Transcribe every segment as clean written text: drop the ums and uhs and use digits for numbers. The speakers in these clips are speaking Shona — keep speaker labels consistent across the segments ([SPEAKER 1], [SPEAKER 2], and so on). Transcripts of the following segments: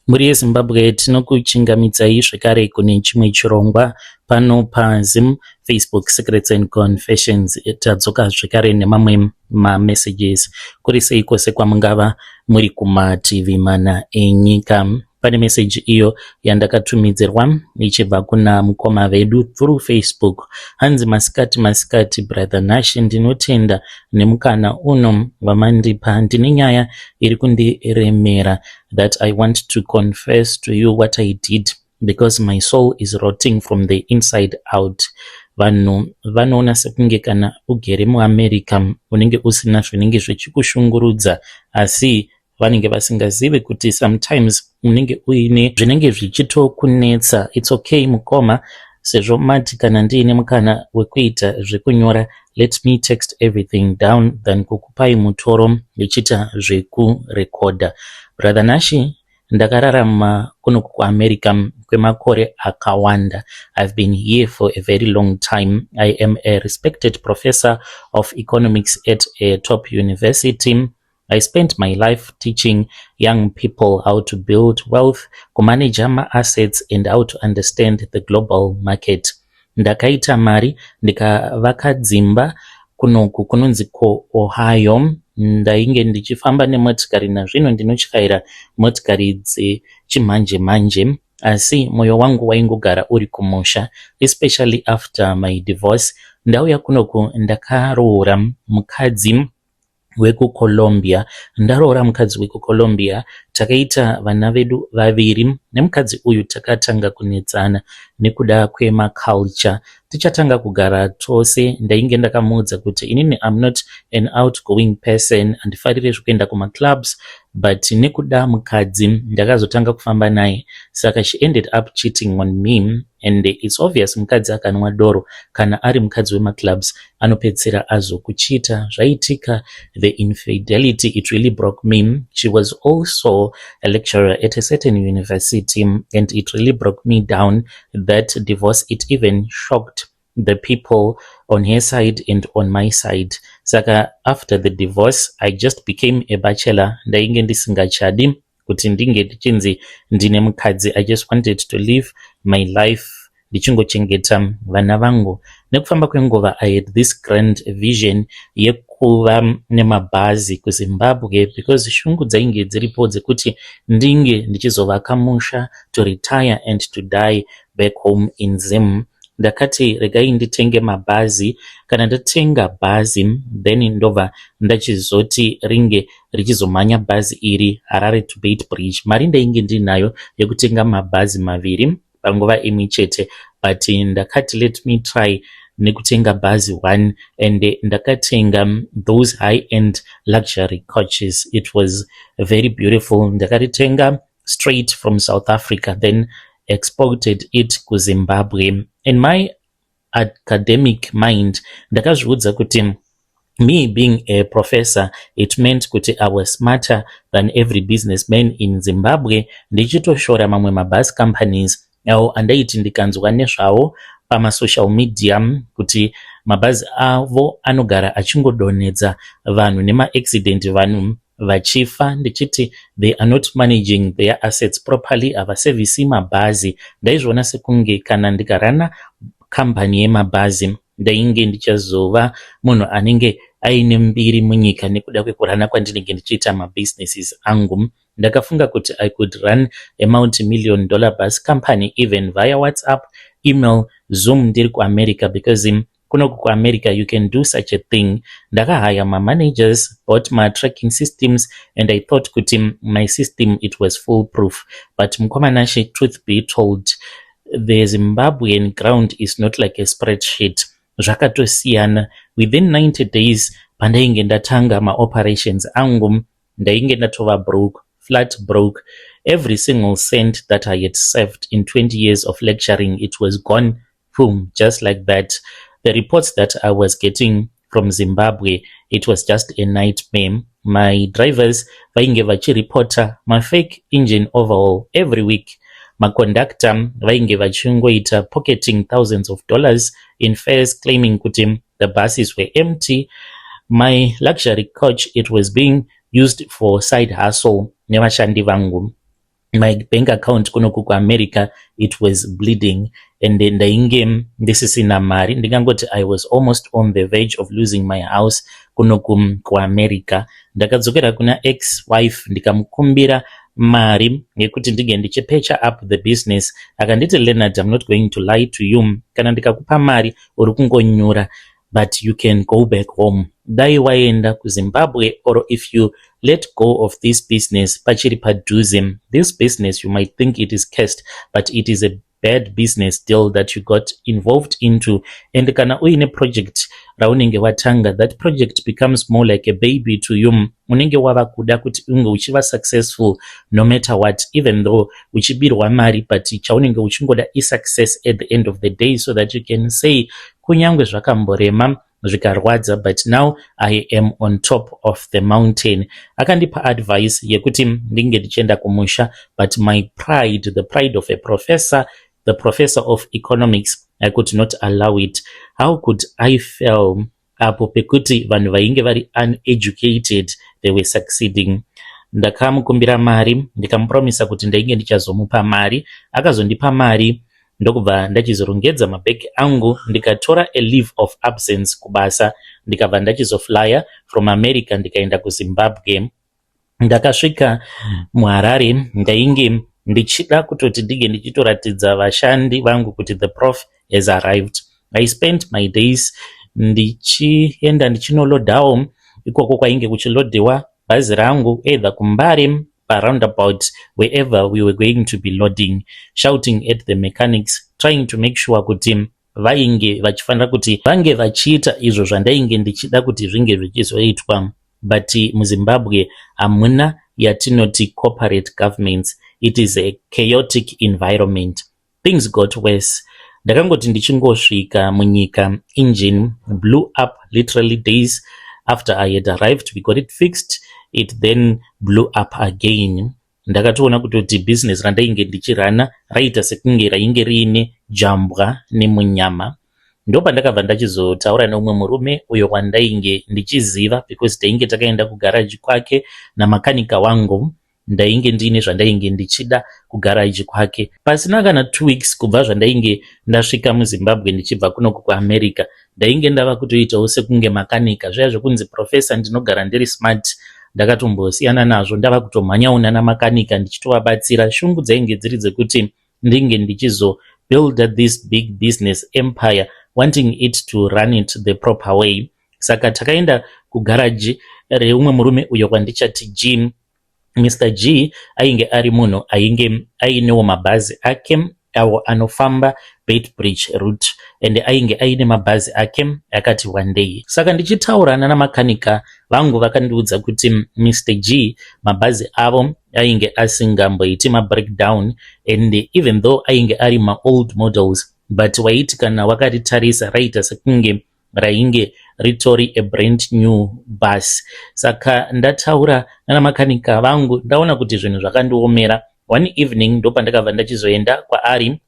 [SPEAKER 1] Muri yeZimbabwe tinokuchingamidzai zvekare kune chimwe chirongwa pano paZim Facebook Secrets and Confessions. Tadzoka zvekare nemamwe mamessages kuri sei kwose kwamungava muri kumativi mana enyika. Pane message iyo yandakatumidzirwa ichibva kuna mukoma vedu through Facebook. Hanzi masikati brother Nash, ndinotenda nemukana uno wamandipa. Ndine nyaya iri kundiremera that I want to confess to you what I did because my soul is rotting from the inside out. Vanhu vanoona sekunge kana ugere muAmerica unenge usina zvinenge zvichikushungurudza, asi vanenge vasingazivi kuti sometimes unenge uine zvinenge zvichitokunetsa. It's okay mukoma, sezvo mati kana ndiine mukana wekuita zvekunyora, let me text everything down than kukupai mutoro ndichita zvekurekodha. Brother Nashi, ndakararama kuno kuAmerica kwemakore akawanda. I've been here for a very long time. I am a respected professor of economics at a top university. I spent my life teaching young people how to build wealth, to manage assets, and how to understand the global market. Ndakaita mari ndikavaka dzimba kunoku kunonzi kuOhio. Ndainge ndichifamba nemotikari, nazvino ndinotyaira motikari dzechimanje manje, asi moyo wangu waingogara uri kumusha, especially after my divorce. Ndauya kunoku ndakaroora mukadzi wekuColombia. Ndaroora mukadzi wekuColombia, takaita vana vedu vaviri. Nemukadzi uyu takatanga kunetsana nekuda kwemaculture. Tichatanga kugara tose, ndainge ndakamuudza kuti inini I'm not an outgoing person, handifariri zvekuenda kumaclubs, but nekuda mukadzi ndakazotanga kufamba naye, saka she ended up cheating on me. And it's obvious mukadzi akanwa doro kana ari mukadzi wemaclubs anopedzera azokuchita. Zvaitika, the infidelity, it really broke me. She was also a lecturer at a certain university, and it really broke me down. That divorce, it even shocked the people on her side and on my side. Saka after the divorce, I just became a bachelor. Ndainge ndisingachadi kuti ndinge ndichinzi ndine mukadzi. I just wanted to live my life ndichingochengeta vana vangu. Nekufamba kwenguva, I had this grand vision yekuva nemabhazi kuZimbabwe, because shungu dzainge dziripo dzekuti ndinge ndichizovaka musha, to retire and to die back home in Zim. Ndakati regai nditenge mabhazi. Kana ndatenga bhazi, then ndobva ndachizoti ringe richizomhanya bhazi iri Harare to Beit Bridge. Mari ndainge ndinayo yekutenga mabhazi maviri panguva imwe chete, but ndakati let me try nekutenga bhazi 1, and ndakatenga those high-end luxury coaches. It was very beautiful. Ndakaritenga straight from South Africa, then exported it to Zimbabwe. In my academic mind, ndakazviudza kuti me being a professor, it meant kuti I was smarter than every businessman in Zimbabwe. Ndichitoshora mamwe mabus companies awo andaiti ndikanzwa nezvawo pamasocial media kuti mabhazi avo anogara achingodonedza vanhu nemaaccident, vanhu vachifa. Ndichiti they are not managing their assets properly, havasevhisi mabhazi. Ndaizviona sekunge kana ndikarana kambani yemabhazi ndainge ndichazova munhu anenge aine mbiri munyika nekuda kwekurana kwandinenge ndichiita mabusinesses angu. Ndakafunga kuti I could run a multi-million dollar bus company even via WhatsApp, email, Zoom ndiri kuAmerica, because kuno kuAmerica you can do such a thing. Ndakahaya managers, bought my tracking systems, and I thought kuti my system, it was foolproof. But mukoma Nashi, truth be told, the Zimbabwean ground is not like a spreadsheet. Zvakatosiyana. Within 90 days pandainge ndatanga operations angu, ndainge ndatova broke, flat broke. Every single cent that I had saved in 20 years of lecturing, it was gone, boom, just like that. The reports that I was getting from Zimbabwe, it was just a nightmare. My drivers vainge vachiripota my fake engine overhaul every week. My conductor vainge vachingoita pocketing thousands of dollars in fares, claiming kuti the buses were empty. My luxury coach, it was being used for side hustle nevashandi vangu. my bank account kunoku kuAmerica it was bleeding, and then ndainge ndisisina mari. Ndingangoti I was almost on the verge of losing my house kunoku kuAmerica. Ndakadzokera kuna ex-wife ndikamukumbira mari yekuti ndige ndichipecha up the business. Akanditi, Leonard, I'm not going to lie to you, kana ndikakupa mari uri kungonyura, but you can go back home. Dai waenda kuZimbabwe, or if you let go of this business pachiri padhuze, this business you might think it is cursed, but it is a bad business deal that you got involved into. And kana uine project raunenge watanga, that project becomes more like a baby to you. Unenge wava kuda kuti unge uchiva successful no matter what, even though uchibirwa mari, but chaunenge uchingoda success at the end of the day, so that you can say kunyangwe zvakamborema zvikarwadza, but now I am on top of the mountain. Akandipa advice yekuti ndinge ndichienda kumusha, but my pride, the pride of a professor, the professor of economics, I could not allow it. How could I fail apo pekuti vanhu vainge vari uneducated they were succeeding? Ndakamukumbira mari, ndikamupromisa kuti ndainge ndichazomupa mari. Akazondipa mari, ndokubva ndachizorongedza mabhegi angu, ndikatora a leave of absence kubasa, ndikabva ndachizoflya from America ndikaenda kuZimbabwe. Ndakasvika muHarare, ndainge ndichida kutoti ndige ndichitoratidza vashandi vangu kuti the prof has arrived. I spent my days ndichienda ndichinolodawo ikoko kwainge kuchilodhiwa bhazi rangu, either kuMbare, roundabout, wherever we were going to be loading, shouting at the mechanics, trying to make sure kuti vainge vachifanira kuti vange vachiita izvo zvandainge ndichida kuti zvinge zvichizoitwa. But muZimbabwe hamuna yatinoti corporate governments. It is a chaotic environment. Things got worse. Ndakangoti ndichingosvika munyika, engine blew up literally days after I had arrived. We got it fixed. It then blew up again. Ndakatoona kuti business randainge ndichirana raita sekunge rainge riine jambwa nemunyama. Ndopa ndakabva ndachizotaura neumwe murume uyo wandainge ndichiziva, because tainge takaenda kugaraji kwake namakanika wangu. Ndainge ndine zvandainge ndichida kugaraji kwake. Pasina kana 2 weeks kubva zvandainge ndasvika muZimbabwe ndichibva kunoku kuAmerica, ndainge ndava kutoitawo sekunge makanika, zviya zvekunzi professor ndinogara ndiri smart. Ndakatombosiyana nazvo, ndava kutomhanyawo nana makanika ndichitovabatsira. Shungu dzainge dziri dzekuti ndinge ndichizo build this big business empire, wanting it to run it the proper way. Saka takaenda kugaraji reumwe murume uyo wandichati G. Mr. G ainge ari munhu ainge ainewo mabhazi ake awo anofamba Beitbridge route, and ainge aine mabhazi ake akati one day. Saka ndichitaurana namakanika vangu vakandiudza kuti Mr. G mabhazi avo ainge asingamboiti mabreakdown, and even though ainge ari old models, but waiti kana wakaritarisa raita sekunge rainge ritori a brand new bus. Saka ndataura nana makanika vangu, ndaona kuti zvinhu zvakandiomera. One evening ndopa ndakabva ndachizoenda kwaari.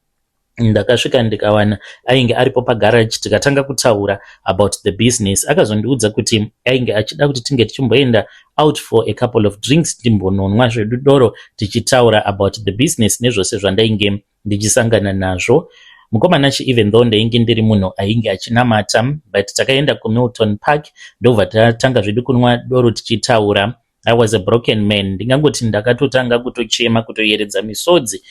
[SPEAKER 1] Ndakasvika ndikawana ainge aripo pagarage, tikatanga kutaura about the business. Akazondiudza kuti ainge achida kuti tinge tichimboenda out for a couple of drinks, timbononwa zvedu doro tichitaura about the business nezvose zvandainge ndichisangana nazvo. Mukomanachi, even though ndainge ndiri munhu ainge achinamata, but takaenda kuMilton Park ndobva tatanga zvedu kunwa doro tichitaura. I was a broken man. Ndingangoti ndakatotanga kutochema, kutoyeredza misodzi.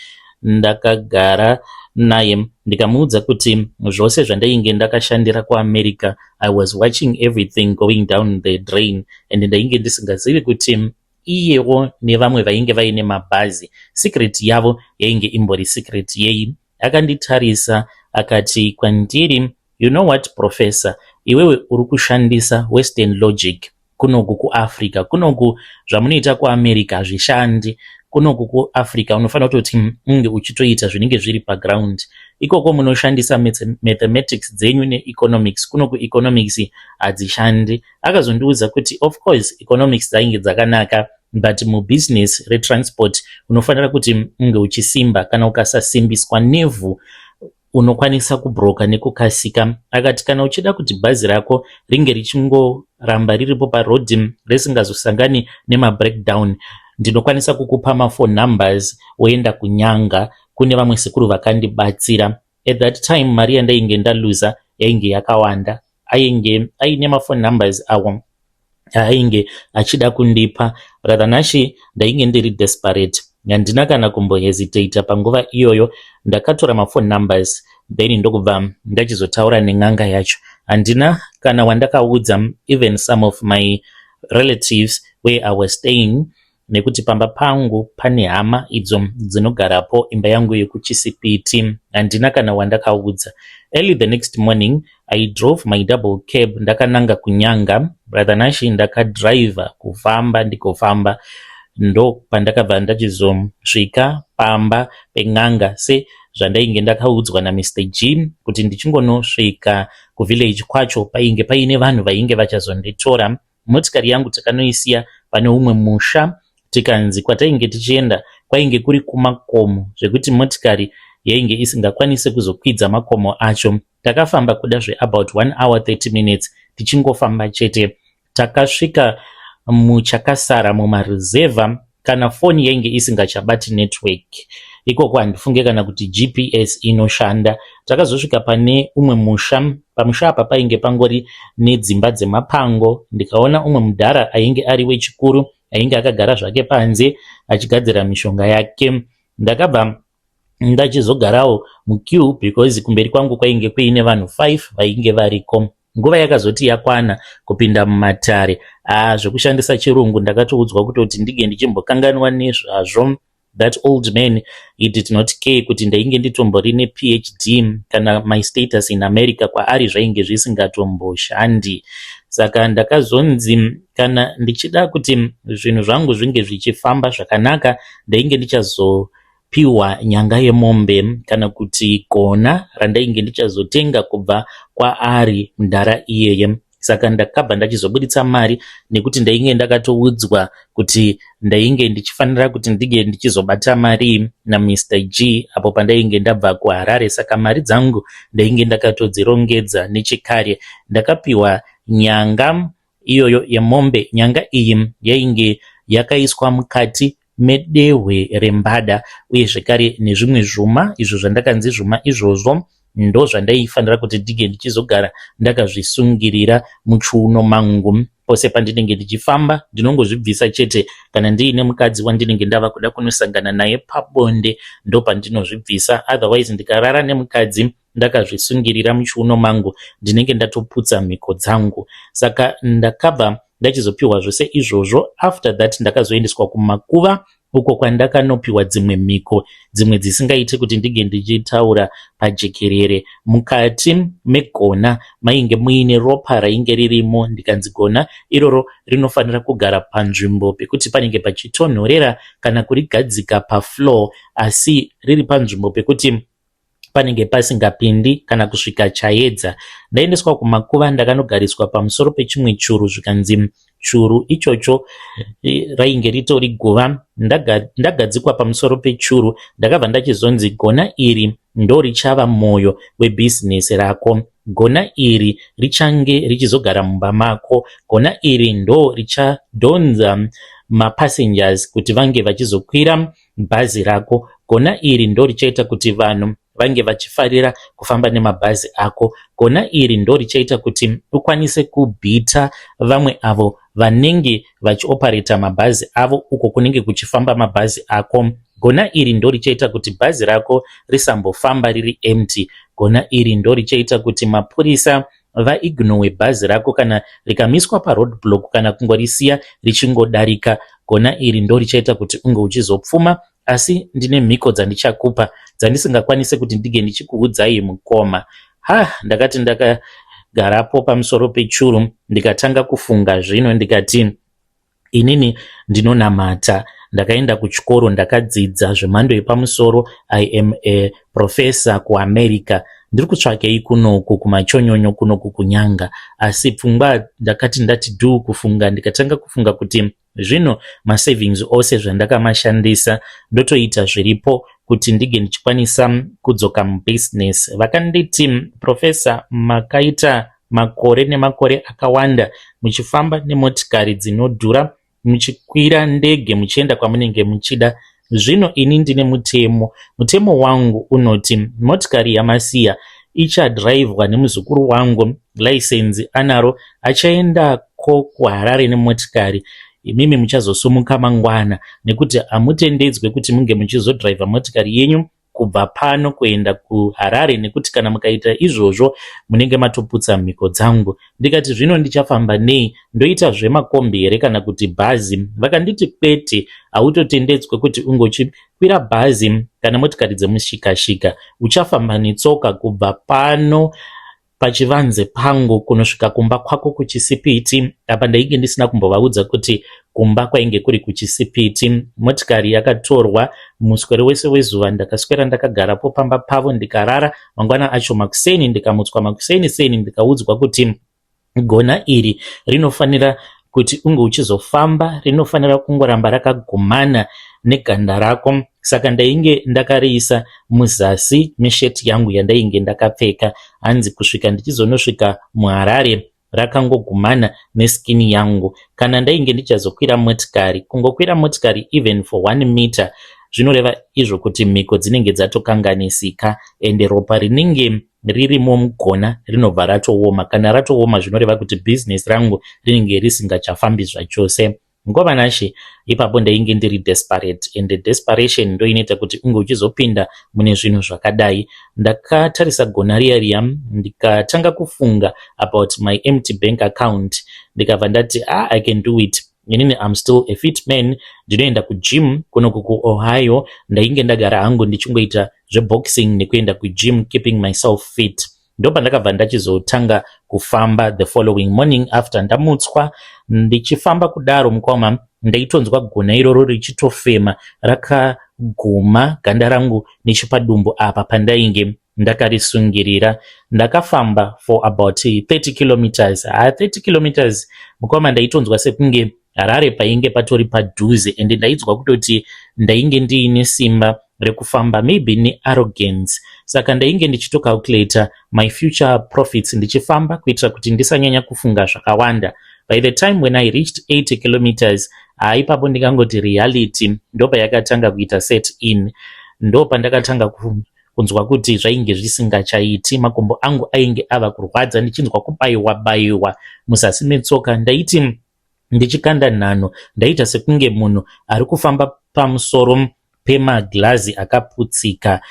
[SPEAKER 1] Ndakagara naye ndikamuudza kuti zvose zvandainge ndakashandira kuAmerica, I was watching everything going down the drain, and ndainge ndisingazivi kuti iyewo nevamwe vainge vaine mabhazi secret yavo yainge imbori secret yei. Akanditarisa akati kwandiri, you know what professor, iwewe uri kushandisa western logic kunoku kuAfrica. Kunoku zvamunoita kuAmerica hazvishandi. Kunoku kuAfrica unofanira kutoti unge uchitoita zvinenge zviri paground. Ikoko munoshandisa mathematics dzenyu neeconomics. Kunoku economics hadzishandi. Akazondiudza kuti of course economics dzainge dzakanaka, but mubusiness retransport unofanira kuti unge uchisimba. Kana ukasasimbiswa nevhu unokwanisa kubroka nekukasika. Akati kana uchida kuti bhazi rako ringe richingoramba riripo parodhi risingazosangani nemabreakdown, ndinokwanisa kukupa mafone numbers woenda kunyanga kune vamwe sekuru vakandibatsira. At that time mari yandainge ndaluza yainge yakawanda, ainge aine mafone numbers awo ainge achida kundipa. Radhanashi ndainge ndiri desperate, handina kana kumbohesitata panguva iyoyo. Ndakatora mafone numbers then ndokubva ndachizotaura nen'anga yacho. Handina kana wandakaudza even some of my relatives where I was staying, nekuti pamba pangu pane hama idzo dzinogarapo imba yangu yekuChisipiti. Handina kana wandakaudza. Early the next morning I drove my double cab ndakananga kunyanga. Brother Nashi ndakadriver kufamba ndikofamba ndo pandakabva ndachizosvika pamba pen'anga sezvandainge ndakaudzwa naMr G kuti ndichingonosvika kuvillage kwacho painge paine vanhu vainge vachazonditora. Motikari yangu takanoisiya pane umwe musha, tikanzi kwatainge tichienda kwainge kuri kumakomo zvekuti motikari yainge isingakwanise kuzokwidza makomo acho. Takafamba kuda about 1 hour 30 minutes tichingofamba chete. Takasvika muchakasara mumaruzeva kana foni yainge isingachabati network. Ikoko handifunge kana kuti GPS inoshanda. Takazosvika pane umwe musha. Pamusha apa painge pangori nedzimba dzemapango. Ndikaona umwe mudhara ainge ari wechikuru ainge akagara zvake panze achigadzira mishonga yake. Ndakabva ndachizogarawo muqueue because kumberi kwangu kwainge kuine vanhu 5 vainge variko. Nguva yakazoti yakwana kupinda mumatare. Zvokushandisa chirungu ndakatoudzwa kuti ndige ndichimbokanganwa nezvazvo. That old man, he did not care kuti ndainge nditomborine PhD kana my status in America kwaari zvainge zvisingatomboshandi. Saka ndakazonzi kana ndichida kuti zvinhu zvangu zvinge zvichifamba zvakanaka ndainge ndichazopiwa nyanga yemombe kana kuti gona randainge ndichazotenga kubva kwaari mudhara iyeye. Saka ndakabva ndachizobuditsa mari nekuti ndainge ndakatoudzwa kuti ndainge ndichifanira kuti ndige ndichizobata mari naMr G apo pandainge ndabva kuHarare. Saka mari dzangu ndainge ndakatodzirongedza nechikare. Ndakapiwa nyanga iyoyo yemombe. Nyanga iyi yainge yakaiswa mukati medehwe rembada uye zvekare nezvimwe zvuma izvo zvandakanzi zvuma izvozvo ndo zvandaifanira kuti ndige ndichizogara ndakazvisungirira muchiuno mangu. Pose pandinenge ndichifamba ndinongozvibvisa chete kana ndiine mukadzi wandinenge ndava kuda kunosangana naye pabonde ndo pandinozvibvisa. Otherwise ndikarara nemukadzi ndakazvisungirira muchiuno mangu ndinenge ndatoputsa mhiko dzangu. Saka ndakabva ndachizopiwa zvose izvozvo. After that ndakazoendeswa kumakuva uko kwandakanopiwa dzimwe mhiko dzimwe dzisingaiti kuti ndige ndichitaura pajekerere. Mukati megona mainge muine ropa rainge ririmo. Ndikanzi gona iroro rinofanira kugara panzvimbo pekuti panenge pachitonhorera kana kurigadzika pafloor, asi riri panzvimbo pekuti panenge pasingapindi kana kusvika chaedza. Ndaendeswa kumakuva ndakanogariswa pamusoro pechimwe churu zvikanzi churu ichocho rainge ritori guva. Ndagadzikwa pamusoro pechuru ndakabva ndachizonzi gona iri ndo richava mwoyo webhizinesi rako. Gona iri richange richizogara mumba mako. Gona iri ndo richadhonza mapassengers kuti vange vachizokwira bhazi rako. Gona iri ndo richaita kuti vanhu vange vachifarira kufamba nemabhazi ako. Gona iri ndo richaita kuti ukwanise kubhita vamwe avo vanenge vachiopareta mabhazi avo uko kunenge kuchifamba mabhazi ako. Gona iri ndo richaita kuti bhazi rako risambofamba riri empty. Gona iri ndo richaita kuti mapurisa vaignore bhazi rako kana rikamiswa paroadblock kana kungorisiya richingodarika. Gona iri ndo richaita kuti unge uchizopfuma. Asi ndine mhiko dzandichakupa dzandisingakwanise kuti ndige ndichikuudzai mukoma. Ndakati ndakagarapo pamusoro pechuru ndikatanga kufunga zvino ndikati inini ndinonamata. Ndakaenda kuchikoro ndakadzidza zvemhando yepamusoro. I am a professor kuAmerica. Ndiri kutsvakei kunoku kumachonyonyo kunoku kunyanga. Asi pfungwa ndakati ndati dhu kufunga ndikatanga kufunga kuti zvino masavings ose zvandakamashandisa ndotoita zviripo kuti ndige ndichikwanisa kudzoka mubusiness. Vakanditi professor makaita makore nemakore akawanda muchifamba nemotikari dzinodhura muchikwira ndege muchienda kwamunenge muchida. Zvino ini ndine mutemo wangu unoti motikari yamasiya ichadhiraivhwa nemuzukuru wangu, license anaro, achaendako kuHarare nemotikari. Imimi muchazosumuka mangwana nekuti hamutendedzwe kuti munge muchizodhiraivha motikari yenyu kubva pano kuenda kuHarare, nekuti kana mukaita izvozvo munenge matoputsa mhiko dzangu. Ndikati zvino ndichafamba nei? Ndoita zvemakombi here kana kuti bhazi? Vakanditi kwete, hautotendedzwe kuti ungochikwira bhazi kana motikari dzemushikashika, uchafamba netsoka kubva pano pachivanze pangu kunosvika kumba kwako kuChisipiti. Apa ndainge ndisina kumbovaudza kuti kumba kwainge kuri kuChisipiti. Motikari yakatorwa muswere wese wezuva, ndakaswera ndakagarapo pamba pavo ndikarara. Mangwana acho makuseni ndikamutswa makuseni ndikaudzwa kuti gona iri rinofanira kuti unge uchizofamba, rinofanira kungoramba rakagumana neganda rako. Saka ndainge ndakariisa muzasi mesheti yangu yandainge ndakapfeka, hanzi kusvika ndichizonosvika muHarare rakangogumana neskini yangu. Kana ndainge ndichazokwira motikari, kungokwira motikari even for 1 meter, zvinoreva izvo kuti mhiko dzinenge dzatokanganisika, ende ropa rinenge ririmo mugona rinobva ratooma. Kana ratooma zvinoreva kuti business rangu rinenge risingachafambi zvachose. Ngova nashe ipapo ndainge ndiri desperate, and desperation ndo inoita kuti unge uchizopinda mune zvinhu zvakadai. Ndakatarisa gona riya ndikatanga kufunga about my empty bank account. Ndikabva ndati I can do it. Inini I'm still a fit man. Ndinoenda kugym kunoku kuOhio. Ndainge ndagara hangu ndichingoita zveboxing nekuenda kugym, keeping myself fit. Ndopa ndakabva ndachizotanga kufamba the following morning after ndamutswa. Ndichifamba kudaro mukoma ndaitonzwa gona iroro richitofema, rakaguma ganda rangu nechipadumbu apa pandainge ndakarisungirira. Ndakafamba for about 30 kilometers. 30 kilometers mukoma ndaitonzwa sekunge Harare painge patori padhuze, ende ndaidzwa kutoti ndainge ndiine simba rekufamba, maybe ne arrogance. Saka ndainge ndichitocalculate my future profits ndichifamba kuitira kuti ndisanyanya kufunga zvakawanda. By the time when I reached 80 kilometers, ipapo ndikangoti reality ndopa yakatanga kuita set in. Ndopa ndakatanga kunzwa kuti zvainge zvisingachaiti, makumbo angu ainge ava kurwadza, ndichinzwa kubayiwa muzasi metsoka. Ndaiti ndichikanda nhano, ndaita sekunge munhu ari kufamba pamusoro pemaglazi akaputsika.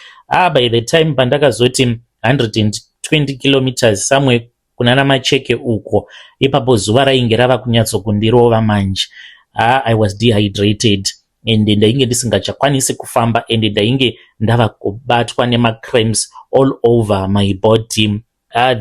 [SPEAKER 1] By the time pandakazoti 120 kilometers somewhere kunana macheke uko, ipapo zuva rainge rava kunyatso kundirova manje. I was dehydrated, and ndainge ndisingachakwanisi kufamba, and ndainge ndava kubatwa nemacramps all over my body.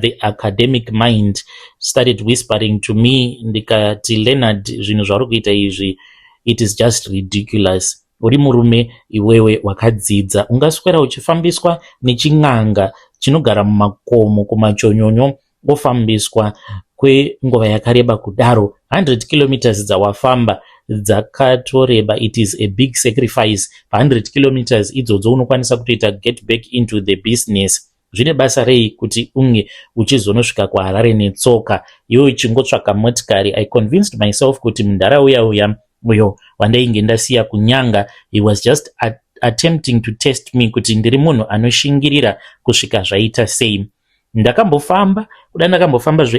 [SPEAKER 1] The academic mind started whispering to me, ndikati Leonard, zvinhu zvauri kuita izvi, it is just ridiculous. Uri murume iwewe wakadzidza, ungaswera uchifambiswa nechin'anga chinogara mumakomo kumachonyonyo, ofambiswa kwengova yakareba kudaro. 100 kilometers dzawafamba dzakatoreba. It is a big sacrifice. Pa 100 kilometers idzodzo unokwanisa kutoita get back into the business. Zvine basa rei kuti unge uchizonosvika kuHarare netsoka, iwe uchingotsvaka motikari? I convinced myself kuti mundara uyo wandainge ndasiya kunyanga, he was just attempting to test me kuti ndiri munhu anoshingirira kusvika zvaita sei. Ndakambofamba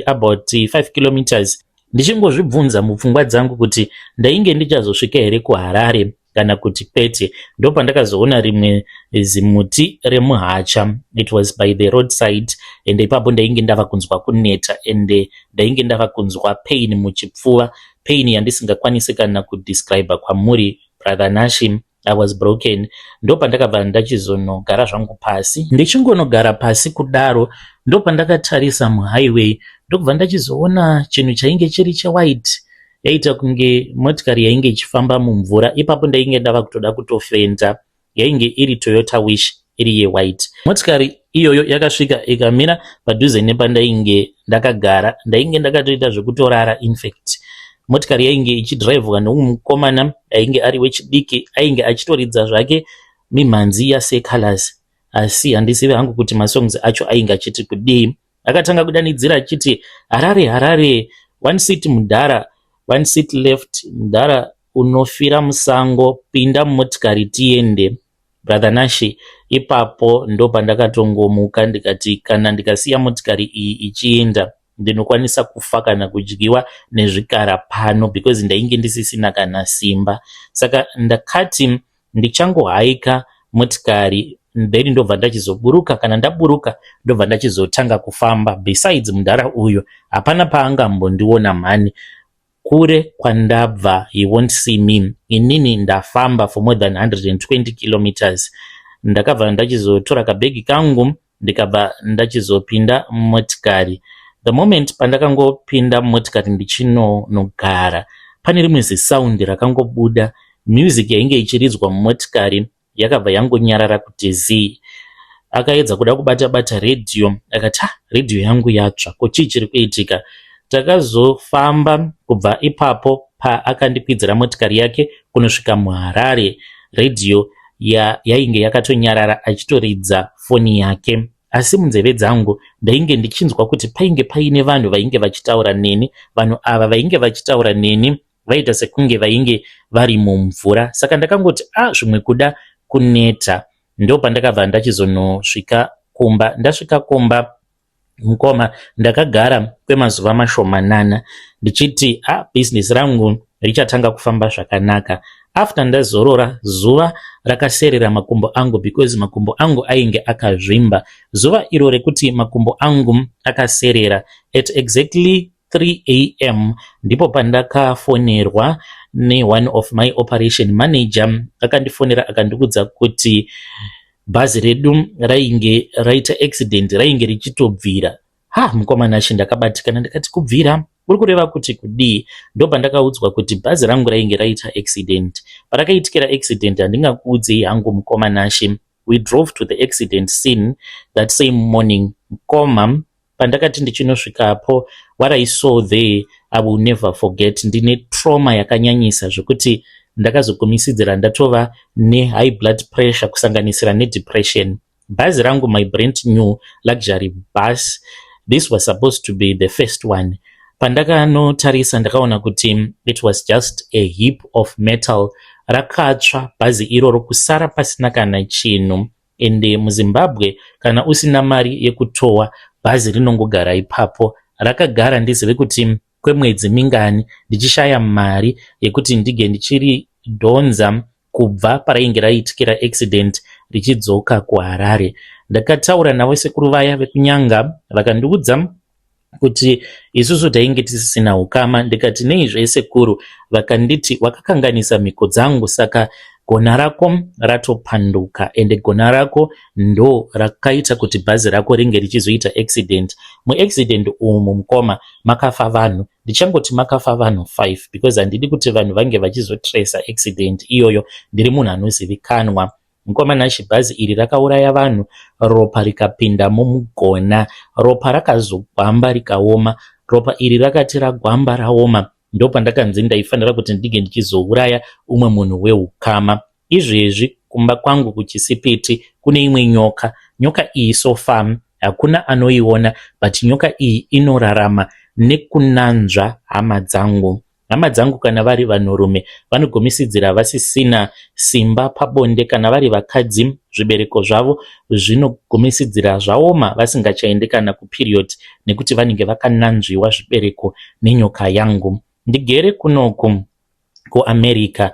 [SPEAKER 1] about 5 kilometers ndichingozvibvunza mupfungwa dzangu kuti ndainge ndichazosvika here kuHarare kana kuti kwete. Ndopa ndakazoona rimwe zimuti remuhacha, it was by the roadside, and ipapo ndainge ndava kunzwa kuneta, and ndainge ndava kunzwa pain muchipfuva, pain yandisingakwanisi kana kudescribe kwamuri brother Nashim. I was broken. Ndopa ndakabva ndachizonogara zvangu pasi. Ndichingonogara pasi kudaro, ndopa ndakatarisa muhighway, ndokubva ndachizoona chinhu chainge chiri chewhite, yaita kunge motikari yainge ichifamba mumvura. Ipapo ndainge ndava kutoda kutofenda. Yainge iri Toyota Wish, iri yewhite. Motikari iyoyo yakasvika ikamira padhuze nepandainge ndakagara. Ndainge ndakatoita zvekutorara. In fact, motikari yainge ichidhiraivhwa nomukomana ainge ari wechidiki, ainge achitoridza zvake mimhanzi yaSecolors, asi handizivi hangu kuti masongs acho ainge achiti kudii. Akatanga kudanidzira achiti Harare, Harare, one seat mudhara, one seat left, ndara unofira musango, pinda mumotikari tiende. Brother Nashi, ipapo ndo pandakatongomuka ndikati kana ndikasiya motikari iyi ichienda ndinokwanisa kufa kana kudyiwa nezvikara pano, because ndainge ndisisina kana simba. Saka ndakati ndichangohaika motikari, then ndobva ndachizoburuka, kana ndaburuka ndobva ndachizotanga kufamba. Besides mudhara uyo hapana paangambondiona mhani, kure kwandabva he won't see me. Inini ndafamba for more than 120 kilometers. Ndakabva ndachizotora kabhegi kangu ndikabva ndachizopinda motikari. The moment pandakangopinda motikari ndichinogara, pane rimwe zisaundi rakangobuda. Music yainge ichiridzwa mumotikari yakabva yangonyarara kuti zii. Akaedza kuda kubata radio, akati radio yangu yatsva, ko chii chiri kuitika? Takazofamba kubva ipapo paakandikwidzira motikari yake kunosvika muHarare. Radio yainge yakatonyarara achitoridza foni yake, asi munzeve dzangu ndainge ndichinzwa kuti painge paine vanhu vainge vachitaura neni. Vanhu ava vainge vachitaura neni vaita sekunge vainge vari mumvura. Saka ndakangoti zvimwe kuda kuneta. Ndo pandakabva ndachizonosvika kumba. Ndasvika kumba mukoma ndakagara kwemazuva mashomanana ndichiti business rangu richatanga kufamba zvakanaka. After ndazorora zuva rakaserera makumbo angu, because makumbo angu ainge akazvimba. Zuva iro rekuti makumbo angu akaserera, at exactly 3 am ndipo pandakafonerwa ne one of my operation manager. Akandifonera akandikudza kuti bhazi redu rainge raita accident, rainge richitobvira. Mukoma Nashi ndakabatikana ndikati kubvira uri kureva kuti kudii? Ndo pandakaudzwa kuti bhazi rangu rainge raita accident. Parakaitikira accident handingakuudzei hangu mukoma Nashi. We drove to the accident scene that same morning. Mukoma, pandakati ndichinosvikapo, what I saw there I will never forget. Ndine trauma yakanyanyisa zvokuti ndakazogumisidzira ndatova ne-high blood pressure kusanganisira ne-depression. Bhazi rangu, my brand new luxury bus, this was supposed to be the first one. Pandakanotarisa ndakaona kuti it was just a heap of metal. Rakatsva bhazi iroro kusara pasina kana chinhu. Ende muZimbabwe kana usina mari yekutowa bhazi rinongogara ipapo. Rakagara ndizive kuti kwemwedzi mingani ndichishaya mari yekuti ndige ndichiri dhonza kubva parainge raitikira accident richidzoka kuHarare. Ndakataura navo sekuru vaya vekunyanga vakandiudza kuti isusu tainge tisisina ukama. Ndikati neizve sekuru? Vakanditi wakakanganisa mhiko dzangu, saka gona rako ratopanduka, ende gona rako ndo rakaita kuti bhazi rako ringe richizoita accident. Muaccident umu mukoma makafa vanhu, ndichangoti makafa vanhu 5, because handidi kuti vanhu vange vachizotrace accident iyoyo. Ndiri munhu anozivikanwa. Mukoma Nashi, bhazi iri rakauraya vanhu, ropa rikapinda mumugona, ropa rakazogwamba rikaoma. Ropa iri rakati ragwamba raoma, ndo pandakanzi ndaifanira kuti ndige ndichizouraya umwe munhu weukama. Izvezvi kumba kwangu kuChisipiti kune imwe nyoka. Nyoka iyi so far hakuna anoiona, but nyoka iyi inorarama nekunanzva hama dzangu. Hama dzangu kana vari vanhurume vanogumisidzira vasisina simba pabonde, kana vari vakadzi zvibereko zvavo zvinogumisidzira zvaoma vasingachaendi kana kuperiod, nekuti vanenge vakananzviwa zvibereko nenyoka yangu. Ndigere kunoku kuAmerica,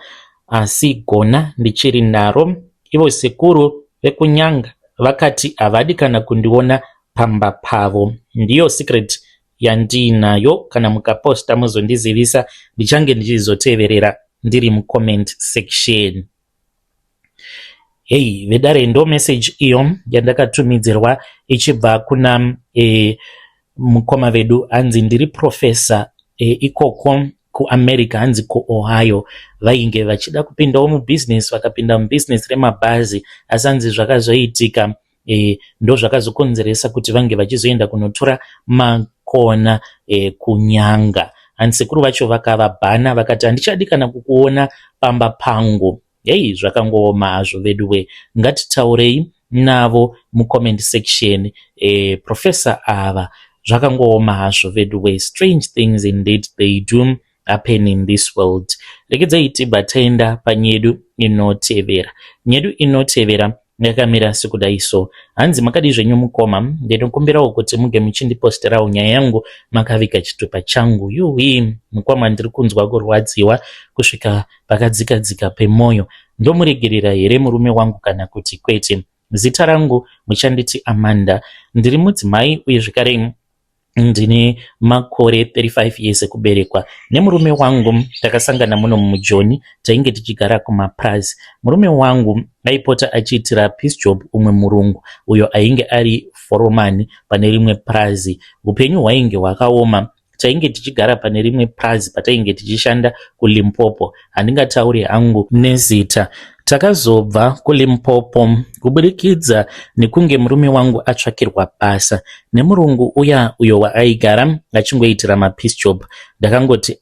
[SPEAKER 1] asi gona ndichiri naro. Ivo sekuru vekunyanga vakati havadi kana kundiona pamba pavo. Ndiyo secret yandinayo. Kana mukaposta muzondizivisa, ndichange ndichizoteverera ndiri mucomment section. Hey vedare, ndo message iyo yandakatumidzirwa ichibva kuna mukoma vedu anzi ndiri professor ikoko kuAmerica, hanzi kuOhio. Vainge vachida kupindawo mubusiness, vakapinda mubusiness remabhazi, asi hanzi zvakazoitika ndo zvakazokonzeresa kuti vange vachizoenda kunotora makona kunyanga. Hanzi sekuru vacho vakavabhana vakati handichadi kana kukuona pamba pangu. Hey, zvakangooma hazvo veduwe. Ngatitaurei navo mucomment section. Professor ava zvakangooma hazvo veduwe. Strange things indeed they do. happen in this world. Reedzai tibva taenda panyedu inotevera. Nyedu inotevera yakamira sekudai so. Hanzi makadi zvenyu mukoma, ndinokumbirawo kuti muge muchindiposterawo nyaya yangu makavika chitupa changu. Yuwi mukoma, ndiri kunzwa kurwadziwa kusvika pakadzikadzika pemwoyo. Ndomuregerera here murume wangu kana kuti kwete? Zita rangu muchanditi Amanda. Ndiri mudzimai uye zvekare ndine makore 35 years ekuberekwa. Nemurume wangu takasangana muno mujoni, tainge tichigara kumaprazi. Murume wangu aipota achiitira peace job umwe murungu uyo ainge ari foromani pane rimwe prazi. Upenyu hwainge hwakaoma. Tainge tichigara pane rimwe prazi patainge tichishanda kuLimpopo. Handingatauri hangu nezita. Takazobva kuLimpopo kuburikidza nekunge murume wangu atsvakirwa basa nemurungu uyo waaigara achingoitira mapeace job. Ndakangoti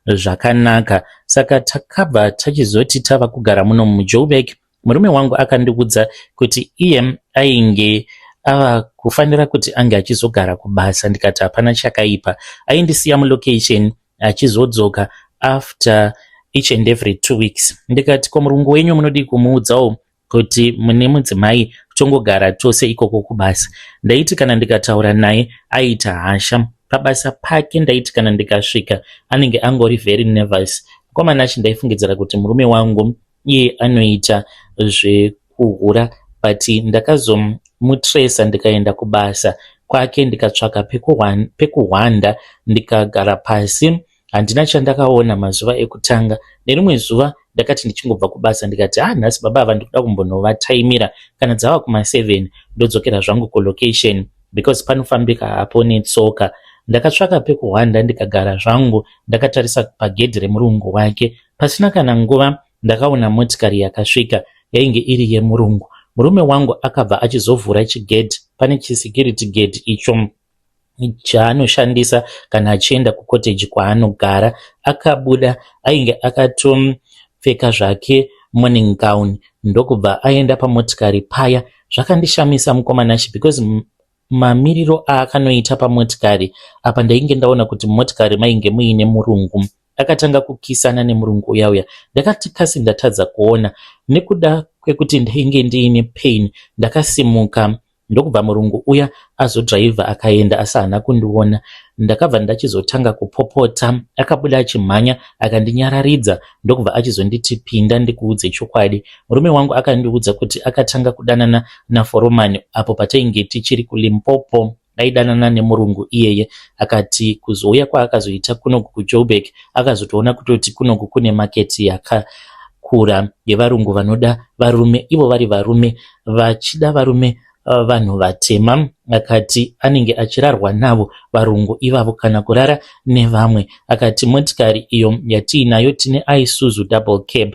[SPEAKER 1] zvakanaka. Saka takabva tachizoti tava kugara muno muJoburg. Murume wangu akandiudza kuti iye ainge ava kufanira kuti ange achizogara kubasa. Ndikati hapana chakaipa. Aindisiya mulocation achizodzoka after each and every 2 weeks. Ndikati ko murungu wenyu munodi kumuudzawo kuti mune mudzimai tongogara tose ikoko kubasa. Ndaiti kana ndikataura naye aita hasha. Pabasa pake ndaiti kana ndikasvika anenge angori very nervous. Mukomana achi ndaifungidzira kuti murume wangu iye anoita zvekuhura, but ndakazomutresa ndikaenda kubasa kwake ndikatsvaka pekuhwanda ndikagara pasi. Handina chandakaona mazuva ekutanga. Nerimwe zuva ndakati ndichingobva kubasa ndikati nhasi baba ava ndikuda kumbonovataimira kana dzava kuma7 ndodzokera zvangu kulocation because panofambika hapo netsoka. Ndakatsvaka pekuhwanda ndikagara zvangu ndakatarisa pagedhi remurungu wake. Pasina kana nguva ndakaona motikari yakasvika yainge iri yemurungu. Murume wangu akabva achizovhura chigedhi. Pane chisecurity gate icho chaanoshandisa kana achienda kucottage kwaanogara. Akabuda ainge akatopfeka zvake morning gown ndokubva aenda pamotikari paya. Zvakandishamisa mukomanashi because mamiriro aakanoita pamotikari apa ndainge ndaona kuti motikari mainge muine murungu. Akatanga kukisana nemurungu uya. Ndakati kasi ndatadza kuona. Nekuda kwekuti ndainge ndiine pain ndakasimuka ndokubva murungu uya azodhiraivha akaenda asi haana kundiona. Ndakabva ndachizotanga kupopota. Akabuda achimhanya akandinyararidza ndokubva achizonditi pinda ndikuudze chokwadi. Murume wangu akandiudza kuti akatanga kudanana naforomani apo patainge tichiri kuLimpopo. Aidanana nemurungu iyeye. Akati kuzouya kwaakazoita kunoku kuJoburg akazotoona kutoti kunoku kune maketi yakakura yevarungu vanoda varume ivo vari varume vachida varume vanhu vatema. Akati anenge achirarwa navo varungu ivavo kana kurara nevamwe. Akati motikari iyo yatiinayo tine Isuzu double cab.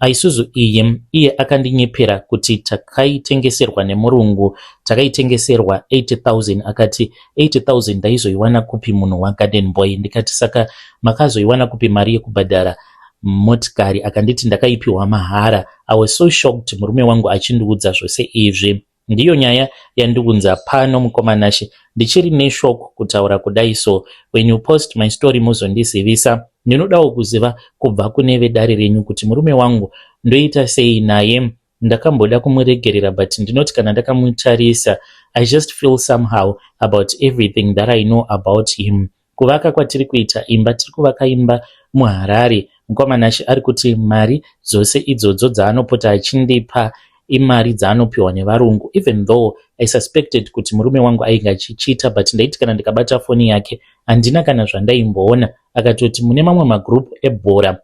[SPEAKER 1] Isuzu iye akandinyepera kuti takaitengeserwa nemurungu, takaitengeserwa 80,000. Akati 80,000 ndaizoiwana kupi munhu waGarden Boy? Ndikati saka makazoiwana kupi mari yekubhadhara motikari? Akanditi ndakaipiwa mahara. I was so shocked murume wangu achindiudza zvose izvi. Ndiyo nyaya yandiunza pano mukomanashi. Ndichiri neshoko kutaura kudai so. When you post my story muzondizivisa. Ndinodawo kuziva kubva kune vedare renyu kuti murume wangu ndoita sei naye. Ndakamboda kumuregerera but ndinoti kana ndakamutarisa I just feel somehow about everything that I know about him. Kuvaka kwatiri kuita imba, tiri kuvaka imba muHarare. Mukomanashi ari kuti mari dzose idzodzo dzaanopota achindipa imari dzaanopiwa nevarungu, even though I suspected kuti murume wangu ainge achichita, but ndaiti kana ndikabata foni yake handina kana zvandaimboona. Akatoti mune mamwe magroup ebhora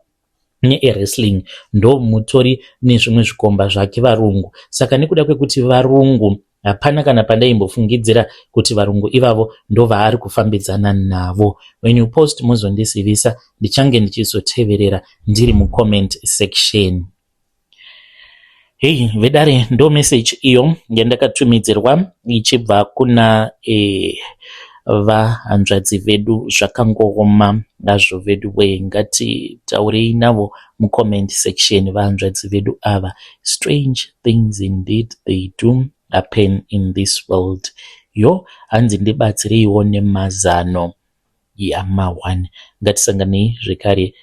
[SPEAKER 1] neewrestling ndo mutori nezvimwe zvikomba zvake varungu. Saka nekuda kwekuti varungu hapana kana pandaimbofungidzira kuti varungu ivavo ndo vaari kufambidzana navo. When you post muzondisivisa ndichange ndichizoteverera ndiri mucomment section. Hey vedare, ndo message iyo yandakatumidzirwa ichibva kuna vahanzvadzi vedu. Zvakangooma nazvo vedu we, ngati taurei navo mucomment section vahanzvadzi vedu ava. Strange things indeed they do happen in this world. Yo hanzi ndibatsireiwo nemazano. yama1. Ngatisanganei zvekare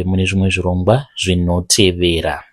[SPEAKER 1] mune zvimwe zvirongwa zvinotevera.